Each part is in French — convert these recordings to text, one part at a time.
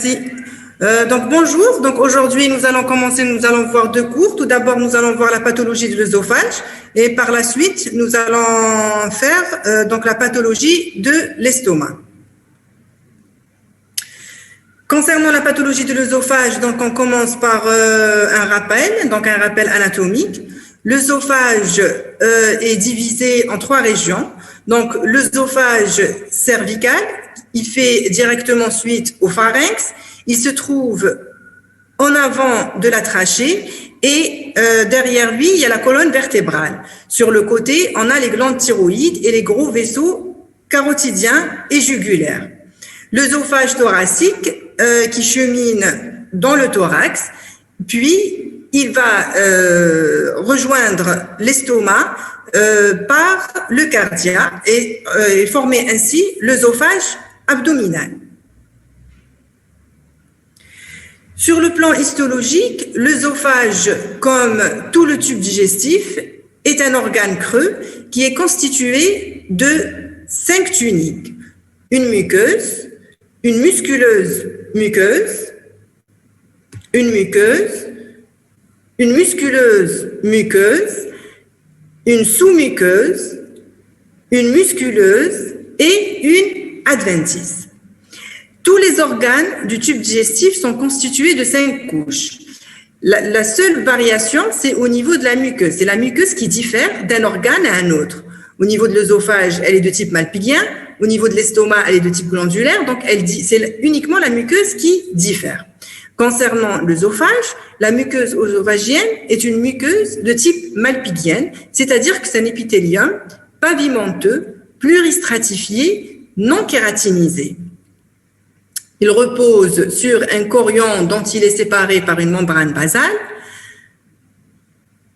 Merci. Donc bonjour. Donc aujourd'hui nous allons voir deux cours. Tout d'abord nous allons voir la pathologie de l'œsophage et par la suite nous allons faire donc la pathologie de l'estomac. Concernant la pathologie de l'œsophage, donc on commence par un rappel anatomique. L'œsophage est divisé en trois régions. Donc l'œsophage cervical, il fait directement suite au pharynx. Il se trouve en avant de la trachée et derrière lui, il y a la colonne vertébrale. Sur le côté, on a les glandes thyroïdes et les gros vaisseaux carotidiens et jugulaires. L'œsophage thoracique qui chemine dans le thorax, puis il va rejoindre l'estomac par le cardia et former ainsi l'œsophage abdominal. Sur le plan histologique, l'œsophage, comme tout le tube digestif, est un organe creux qui est constitué de 5 tuniques. Une muqueuse, une musculeuse muqueuse, une muqueuse, une musculeuse muqueuse, une sous-muqueuse, une musculeuse et une adventice. Tous les organes du tube digestif sont constitués de 5 couches. La seule variation, c'est au niveau de la muqueuse. C'est la muqueuse qui diffère d'un organe à un autre. Au niveau de l'œsophage, elle est de type malpigien. Au niveau de l'estomac, elle est de type glandulaire. Donc, c'est uniquement la muqueuse qui diffère. Concernant l'œsophage, la muqueuse œsophagienne est une muqueuse de type malpighienne, c'est-à-dire que c'est un épithélium pavimenteux, pluristratifié, non kératinisé. Il repose sur un chorion dont il est séparé par une membrane basale.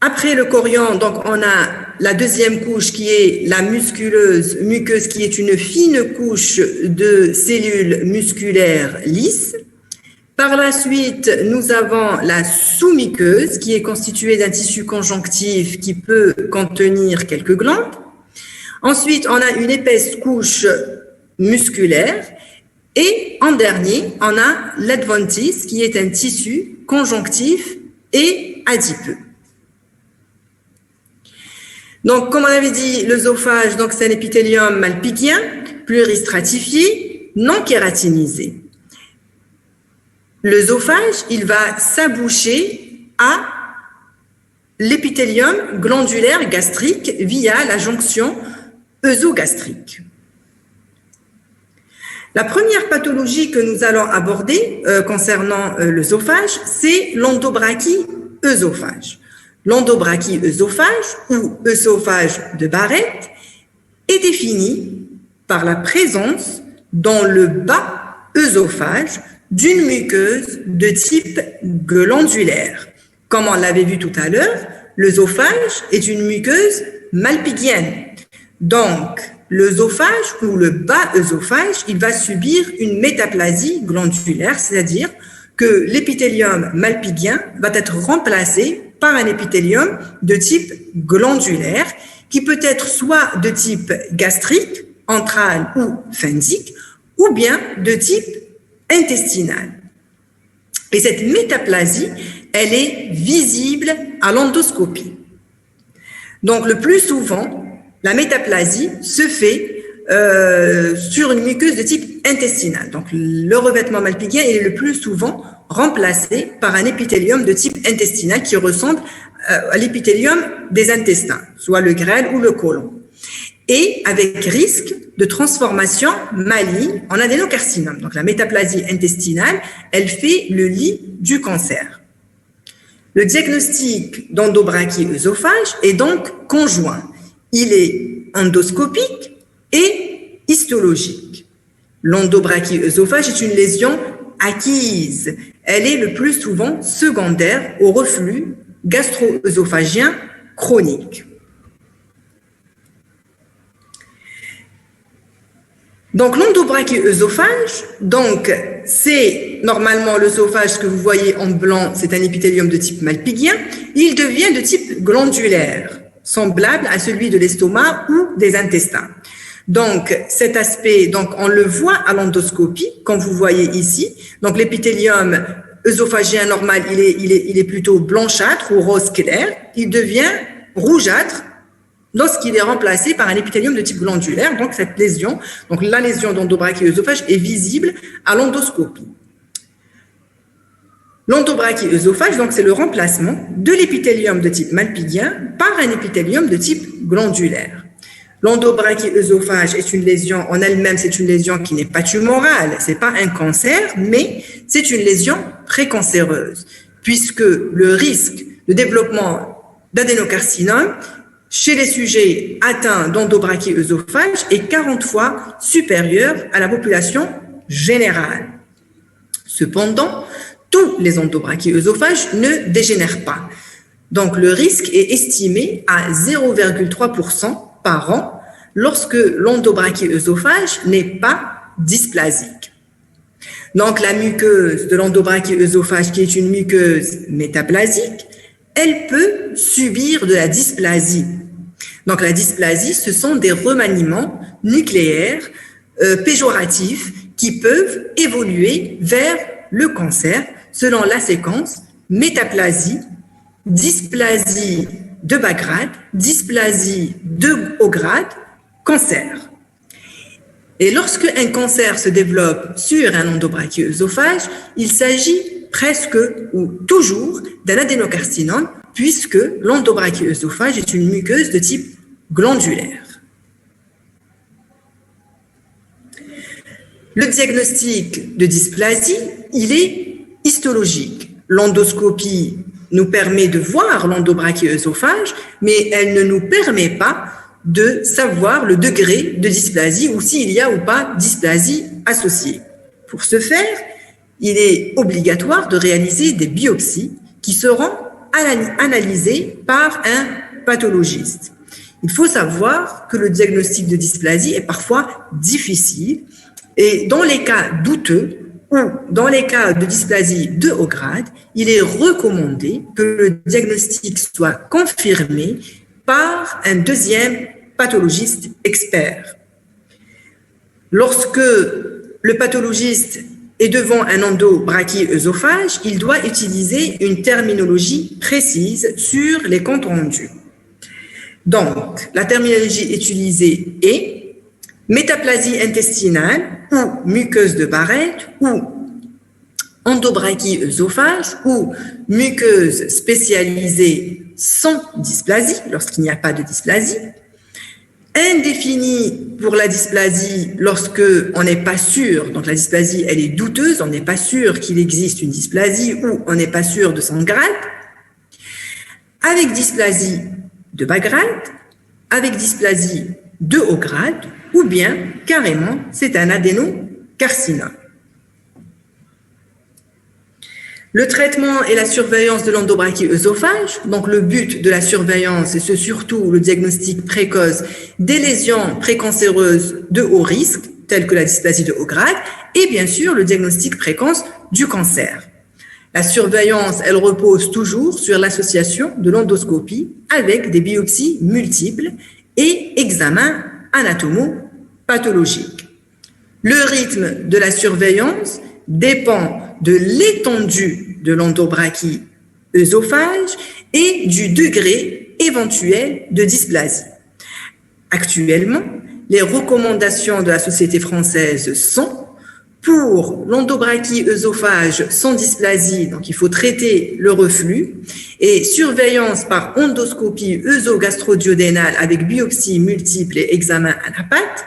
Après le chorion, donc, on a la deuxième couche qui est la musculeuse muqueuse, qui est une fine couche de cellules musculaires lisses. Par la suite, nous avons la sous-muqueuse qui est constituée d'un tissu conjonctif qui peut contenir quelques glandes. Ensuite, on a une épaisse couche musculaire. Et en dernier, on a l'adventice qui est un tissu conjonctif et adipeux. Donc, comme on avait dit, l'œsophage, donc c'est un épithélium malpigien, pluristratifié, non kératinisé. L'œsophage, il va s'aboucher à l'épithélium glandulaire gastrique via la jonction œsogastrique. La première pathologie que nous allons aborder concernant l'œsophage, c'est l'endobrachie œsophage. L'endobrachie œsophage ou œsophage de Barrett est définie par la présence dans le bas œsophage d'une muqueuse de type glandulaire. Comme on l'avait vu tout à l'heure, l'œsophage est une muqueuse malpighienne. Donc, l'œsophage ou le bas œsophage, il va subir une métaplasie glandulaire, c'est-à-dire que l'épithélium malpighien va être remplacé par un épithélium de type glandulaire qui peut être soit de type gastrique, antral ou pharyngique, ou bien de type intestinal. Et cette métaplasie, elle est visible à l'endoscopie. Donc, le plus souvent, la métaplasie se fait sur une muqueuse de type intestinal. Donc, le revêtement malpighien est le plus souvent remplacé par un épithélium de type intestinal qui ressemble à l'épithélium des intestins, soit le grêle ou le côlon, et avec risque de transformation maligne en adénocarcinome. Donc, la métaplasie intestinale, elle fait le lit du cancer. Le diagnostic d'endobrachie œsophage est donc conjoint. Il est endoscopique et histologique. L'endobrachie œsophage est une lésion acquise. Elle est le plus souvent secondaire au reflux gastro-œsophagien chronique. Donc, l'endobrachie œsophage, donc, c'est normalement l'œsophage que vous voyez en blanc, c'est un épithélium de type malpighien. Il devient de type glandulaire, semblable à celui de l'estomac ou des intestins. Donc, cet aspect, donc, on le voit à l'endoscopie, comme vous voyez ici. Donc, l'épithélium œsophagien normal, il est plutôt blanchâtre ou rose clair. Il devient rougeâtre lorsqu'il est remplacé par un épithélium de type glandulaire. Donc, cette lésion, donc la lésion d'endobrachie œsophage est visible à l'endoscopie. L'endobrachie œsophage, donc, c'est le remplacement de l'épithélium de type malpigien par un épithélium de type glandulaire. L'endobrachie œsophage est une lésion en elle-même, c'est une lésion qui n'est pas tumorale, c'est pas un cancer, mais c'est une lésion précancéreuse, puisque le risque de développement d'adénocarcinome chez les sujets atteints d'endobrachie œsophage est 40 fois supérieur à la population générale. Cependant, tous les endobrachies œsophages ne dégénèrent pas. Donc, le risque est estimé à 0,3% par an lorsque l'endobrachie œsophage n'est pas dysplasique. Donc, la muqueuse de l'endobrachie œsophage, qui est une muqueuse métaplasique, elle peut subir de la dysplasie. Donc, la dysplasie, ce sont des remaniements nucléaires péjoratifs qui peuvent évoluer vers le cancer selon la séquence métaplasie, dysplasie de bas grade, dysplasie de haut grade, cancer. Et lorsque un cancer se développe sur un endobrachie œsophage, il s'agit presque ou toujours d'un adénocarcinome, puisque l'endobrachie œsophage est une muqueuse de type glandulaire. Le diagnostic de dysplasie, il est histologique. L'endoscopie nous permet de voir l'endobrachie œsophage, mais elle ne nous permet pas de savoir le degré de dysplasie ou s'il y a ou pas dysplasie associée. Pour ce faire, il est obligatoire de réaliser des biopsies qui seront analysées par un pathologiste. Il faut savoir que le diagnostic de dysplasie est parfois difficile et dans les cas douteux ou dans les cas de dysplasie de haut grade, il est recommandé que le diagnostic soit confirmé par un deuxième pathologiste expert. Lorsque le pathologiste est devant un endobrachie œsophage, il doit utiliser une terminologie précise sur les comptes rendus. Donc, la terminologie utilisée est métaplasie intestinale ou muqueuse de Barrett ou endobrachie œsophage ou muqueuse spécialisée sans dysplasie, lorsqu'il n'y a pas de dysplasie, indéfinie pour la dysplasie lorsque on n'est pas sûr, donc la dysplasie elle est douteuse, on n'est pas sûr qu'il existe une dysplasie ou on n'est pas sûr de son grade, avec dysplasie de bas grade, avec dysplasie de haut grade, ou bien carrément c'est un adénocarcinome. Le traitement et la surveillance de l'endobrachie œsophage, donc le but de la surveillance, c'est surtout le diagnostic précoce des lésions précancéreuses de haut risque, telles que la dysplasie de haut grade, et bien sûr le diagnostic précoce du cancer. La surveillance, elle repose toujours sur l'association de l'endoscopie avec des biopsies multiples et examens anatomo-pathologiques. Le rythme de la surveillance dépend de l'étendue de l'endobrachie œsophage et du degré éventuel de dysplasie. Actuellement, les recommandations de la Société française sont pour l'endobrachie œsophage sans dysplasie, donc il faut traiter le reflux, et surveillance par endoscopie œsogastro-duodénale avec biopsie multiple et examen anapath.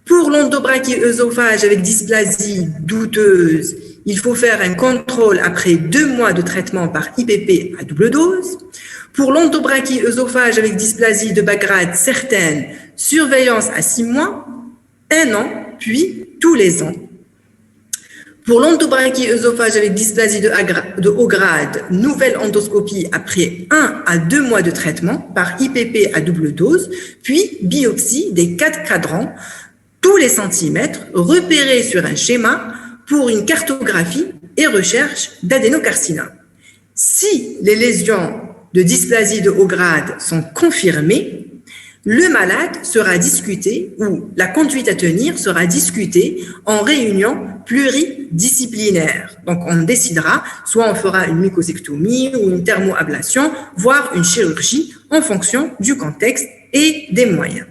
Pour l'endobrachie œsophage avec dysplasie douteuse, il faut faire un contrôle après 2 mois de traitement par IPP à double dose. Pour l'endobrachie œsophage avec dysplasie de bas grade certaine, surveillance à 6 mois, 1 an, puis tous les ans. Pour l'endobrachie œsophage avec dysplasie de haut grade, nouvelle endoscopie après 1 à 2 mois de traitement par IPP à double dose, puis biopsie des 4 cadrans tous les centimètres repérés sur un schéma pour une cartographie et recherche d'adénocarcinome. Si les lésions de dysplasie de haut grade sont confirmées, le malade sera discuté ou la conduite à tenir sera discutée en réunion pluridisciplinaire. Donc, on décidera, soit on fera une mucosectomie ou une thermoablation, voire une chirurgie en fonction du contexte et des moyens.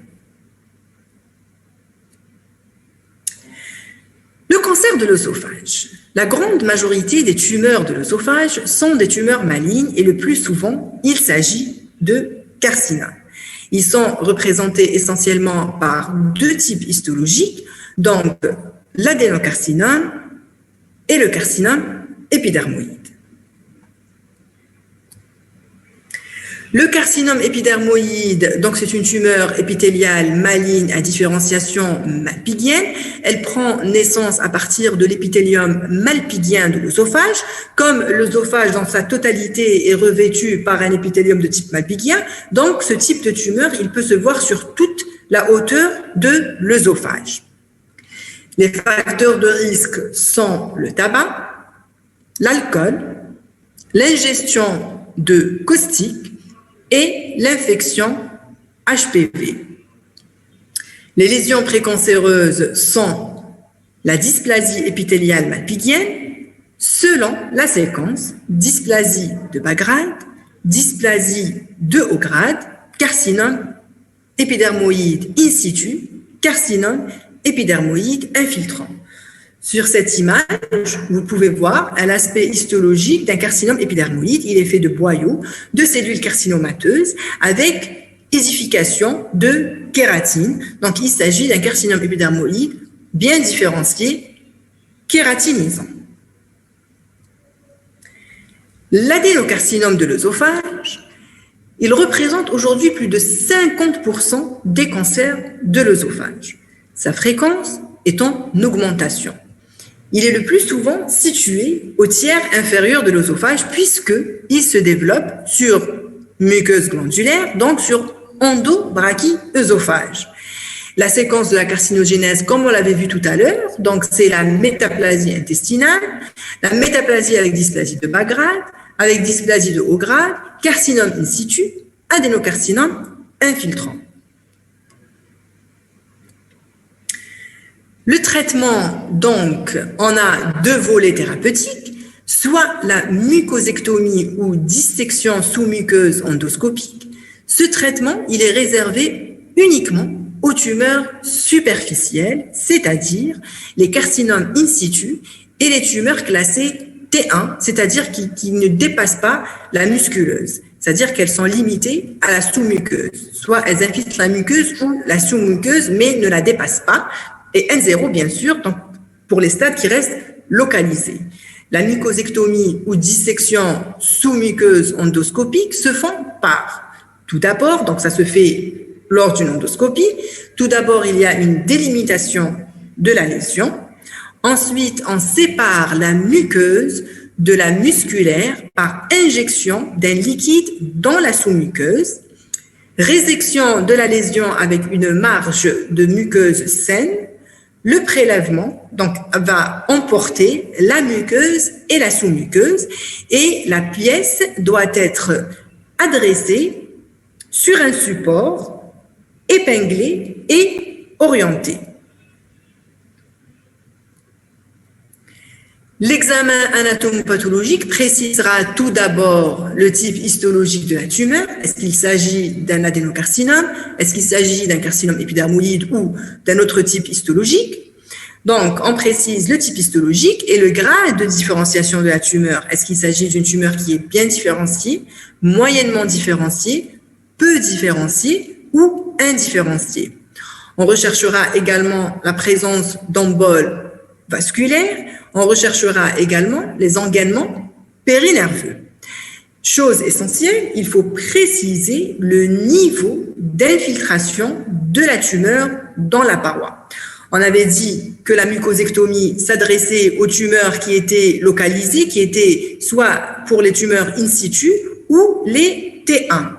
Le cancer de l'œsophage. La grande majorité des tumeurs de l'œsophage sont des tumeurs malignes et le plus souvent, il s'agit de carcinomes. Ils sont représentés essentiellement par deux types histologiques, donc l'adénocarcinome et le carcinome épidermoïde. Le carcinome épidermoïde, donc c'est une tumeur épithéliale maligne à différenciation malpighienne. Elle prend naissance à partir de l'épithélium malpighien de l'œsophage. Comme l'œsophage dans sa totalité est revêtu par un épithélium de type malpighien, donc ce type de tumeur, il peut se voir sur toute la hauteur de l'œsophage. Les facteurs de risque sont le tabac, l'alcool, l'ingestion de caustiques, et l'infection HPV. Les lésions précancéreuses sont la dysplasie épithéliale malpighienne selon la séquence dysplasie de bas grade, dysplasie de haut grade, carcinome épidermoïde in situ, carcinome épidermoïde infiltrant. Sur cette image, vous pouvez voir un aspect histologique d'un carcinome épidermoïde. Il est fait de boyaux, de cellules carcinomateuses avec édification de kératine. Donc, il s'agit d'un carcinome épidermoïde bien différencié, kératinisant. L'adénocarcinome de l'œsophage, il représente aujourd'hui plus de 50% des cancers de l'œsophage. Sa fréquence est en augmentation. Il est le plus souvent situé au tiers inférieur de l'œsophage puisqu'il se développe sur muqueuse glandulaire, donc sur endobrachie-œsophage. La séquence de la carcinogénèse, comme on l'avait vu tout à l'heure, donc c'est la métaplasie intestinale, la métaplasie avec dysplasie de bas grade, avec dysplasie de haut grade, carcinome in situ, adénocarcinome infiltrant. Le traitement, donc, on a deux volets thérapeutiques, soit la mucosectomie ou dissection sous-muqueuse endoscopique. Ce traitement, il est réservé uniquement aux tumeurs superficielles, c'est-à-dire les carcinomes in situ et les tumeurs classées T1, c'est-à-dire qui ne dépassent pas la musculeuse, c'est-à-dire qu'elles sont limitées à la sous-muqueuse. Soit elles infiltrent la muqueuse ou la sous-muqueuse, mais ne la dépassent pas. Et N0, bien sûr, donc pour les stades qui restent localisés. La mucosectomie ou dissection sous-muqueuse endoscopique se font par, tout d'abord, donc ça se fait lors d'une endoscopie, tout d'abord, il y a une délimitation de la lésion. Ensuite, on sépare la muqueuse de la musculaire par injection d'un liquide dans la sous-muqueuse. Résection de la lésion avec une marge de muqueuse saine. Le prélèvement donc, va emporter la muqueuse et la sous-muqueuse et la pièce doit être adressée sur un support épinglé et orienté. L'examen anatomopathologique précisera tout d'abord le type histologique de la tumeur. Est-ce qu'il s'agit d'un adénocarcinome? Est-ce qu'il s'agit d'un carcinome épidermoïde ou d'un autre type histologique? Donc, on précise le type histologique et le grade de différenciation de la tumeur. Est-ce qu'il s'agit d'une tumeur qui est bien différenciée, moyennement différenciée, peu différenciée ou indifférenciée? On recherchera également la présence d'emboles vasculaires. On recherchera également les engainements périnerveux. Chose essentielle, il faut préciser le niveau d'infiltration de la tumeur dans la paroi. On avait dit que la mucosectomie s'adressait aux tumeurs qui étaient localisées, qui étaient soit pour les tumeurs in situ ou les T1.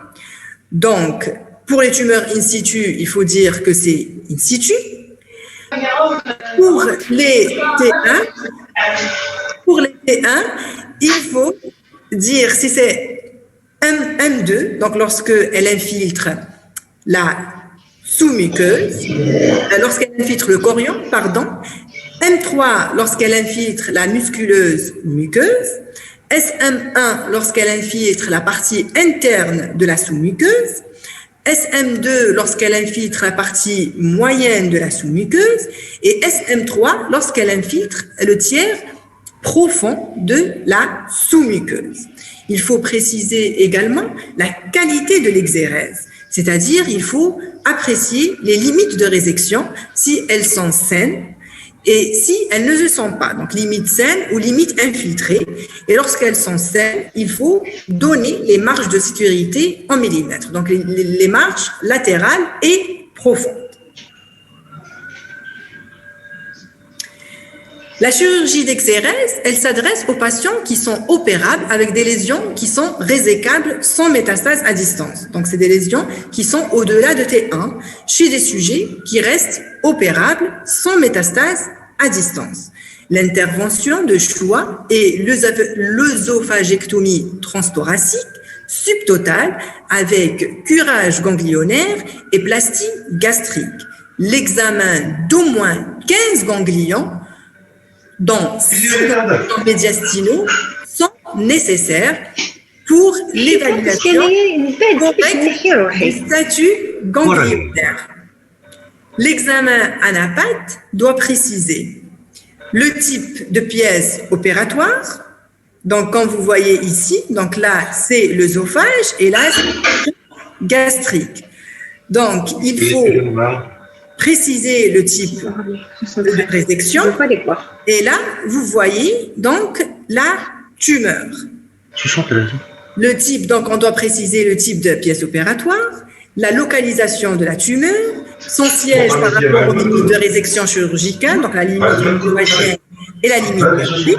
Donc, pour les tumeurs in situ, il faut dire que c'est in situ. Pour les T1, il faut dire si c'est M2, donc lorsque elle infiltre la sous-muqueuse, lorsqu'elle infiltre le chorion, pardon. M3 lorsqu'elle infiltre la musculeuse muqueuse. SM1 lorsqu'elle infiltre la partie interne de la sous-muqueuse. SM2 lorsqu'elle infiltre la partie moyenne de la sous-muqueuse. Et SM3 lorsqu'elle infiltre le tiers profond de la sous-muqueuse. Il faut préciser également la qualité de l'exérèse, c'est-à-dire il faut apprécier les limites de résection si elles sont saines et si elles ne le sont pas, donc limites saines ou limites infiltrées. Et lorsqu'elles sont saines, il faut donner les marges de sécurité en millimètres, donc les marges latérales et profondes. La chirurgie d'exérèse, elle s'adresse aux patients qui sont opérables avec des lésions qui sont résécables sans métastase à distance. Donc, c'est des lésions qui sont au-delà de T1 chez des sujets qui restent opérables sans métastase à distance. L'intervention de choix est l'œsophagectomie transthoracique subtotale avec curage ganglionnaire et plastie gastrique. L'examen d'au moins 15 ganglions dont 6 ganglions médiastinaux sont nécessaires pour l'évaluation correcte du statut ganglionnaire. L'examen anapathe doit préciser le type de pièce opératoire. Donc, quand vous voyez ici, donc là, c'est l'œsophage et là, c'est le gastrique. Donc, il faut préciser le type de résection. Et là, vous voyez donc la tumeur. Le type, donc on doit préciser le type de pièce opératoire, la localisation de la tumeur, son siège par rapport aux limites de résection chirurgicale, donc la limite myofascienne et la limite périodique.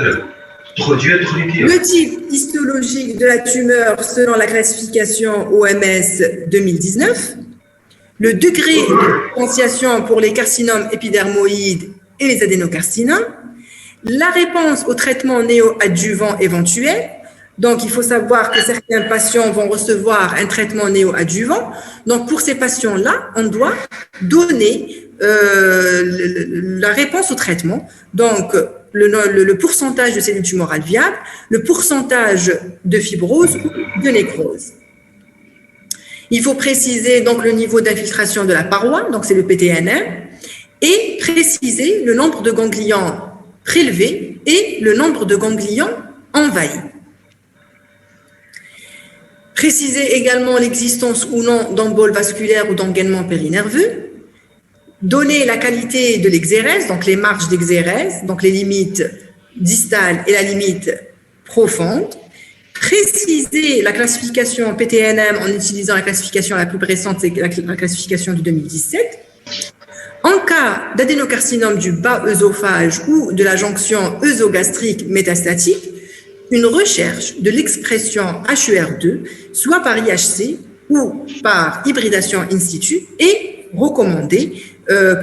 Le type histologique de la tumeur selon la classification OMS 2019. Le degré de potentiation pour les carcinomes épidermoïdes et les adénocarcinomes, la réponse au traitement néoadjuvant éventuel. Donc, il faut savoir que certains patients vont recevoir un traitement néoadjuvant. Donc, pour ces patients-là, on doit donner la réponse au traitement. Donc, le pourcentage de cellules tumorales viables, le pourcentage de fibrose ou de nécrose. Il faut préciser donc le niveau d'infiltration de la paroi, donc c'est le PTNM, et préciser le nombre de ganglions prélevés et le nombre de ganglions envahis. Préciser également l'existence ou non d'emboles vasculaires ou d'engainement périnerveux. Donner la qualité de l'exérèse, donc les marges d'exérèse, donc les limites distales et la limite profonde. Préciser la classification PTNM en utilisant la classification la plus récente, c'est la classification de 2017. En cas d'adénocarcinome du bas œsophage ou de la jonction œsogastrique métastatique, une recherche de l'expression HER2, soit par IHC ou par hybridation in situ, est recommandée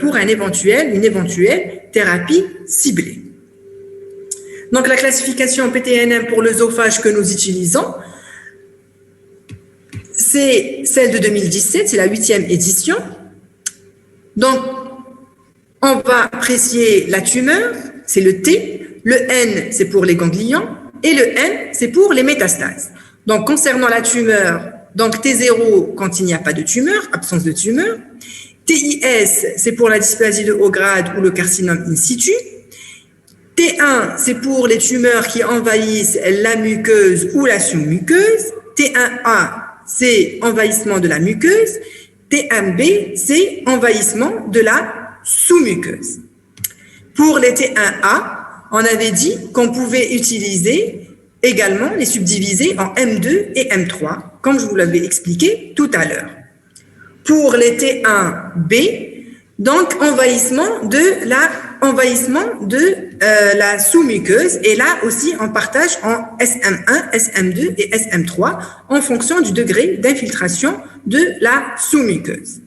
pour une éventuelle thérapie ciblée. Donc, la classification PTNM pour l'œsophage que nous utilisons, c'est celle de 2017, c'est la 8e édition. Donc, on va apprécier la tumeur, c'est le T, le N, c'est pour les ganglions, et le M, c'est pour les métastases. Donc, concernant la tumeur, donc T0 quand il n'y a pas de tumeur, absence de tumeur. TIS, c'est pour la dysplasie de haut grade ou le carcinome in situ. T1, c'est pour les tumeurs qui envahissent la muqueuse ou la sous-muqueuse. T1A, c'est envahissement de la muqueuse. T1B, c'est envahissement de la sous-muqueuse. Pour les T1A, on avait dit qu'on pouvait utiliser également les subdiviser en M2 et M3, comme je vous l'avais expliqué tout à l'heure. Pour les T1B, donc envahissement de la sous-muqueuse, et là aussi on partage en SM1, SM2 et SM3 en fonction du degré d'infiltration de la sous-muqueuse.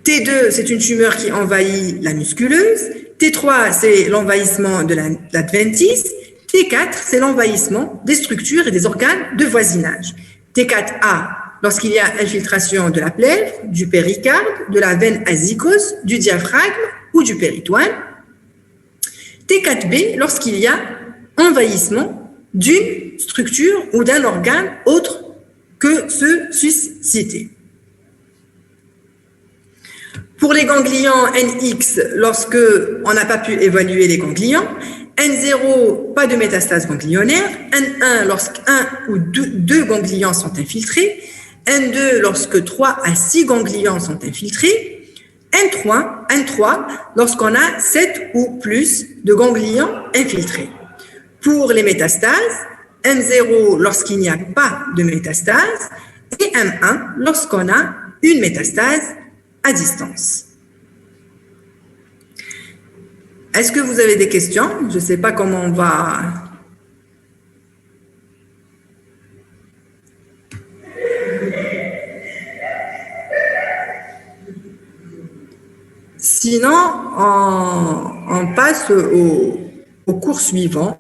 T2, c'est une tumeur qui envahit la musculeuse. T3, c'est l'envahissement de l'adventice. T4, c'est l'envahissement des structures et des organes de voisinage. T4A, lorsqu'il y a infiltration de la plèvre, du péricarde, de la veine azygos, du diaphragme ou du péritoine. T4B, lorsqu'il y a envahissement d'une structure ou d'un organe autre que ceux suscités. Pour les ganglions NX, lorsque on n'a pas pu évaluer les ganglions, N0, pas de métastase ganglionnaire, N1, lorsqu'un ou deux ganglions sont infiltrés, N2, lorsque 3 à 6 ganglions sont infiltrés, N3, lorsqu'on a 7 ou plus de ganglions infiltrés. Pour les métastases, M0 lorsqu'il n'y a pas de métastase et M1 lorsqu'on a une métastase à distance. Est-ce que vous avez des questions? Je ne sais pas comment on va... Sinon, on passe au cours suivant.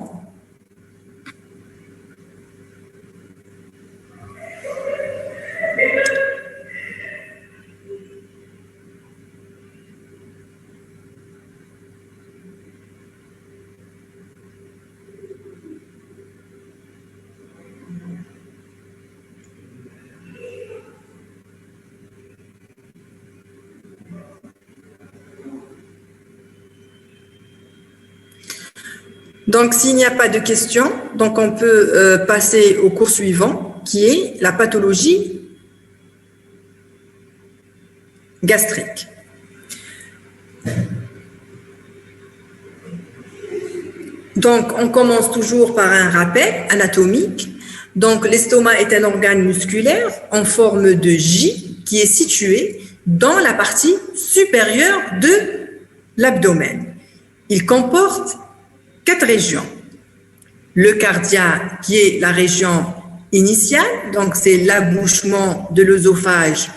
Donc, s'il n'y a pas de questions, donc on peut passer au cours suivant, qui est la pathologie gastrique. Donc, on commence toujours par un rappel anatomique. Donc, l'estomac est un organe musculaire en forme de J qui est situé dans la partie supérieure de l'abdomen. Il comporte 4 régions. Le cardia, qui est la région initiale, donc c'est l'abouchement de l'œsophage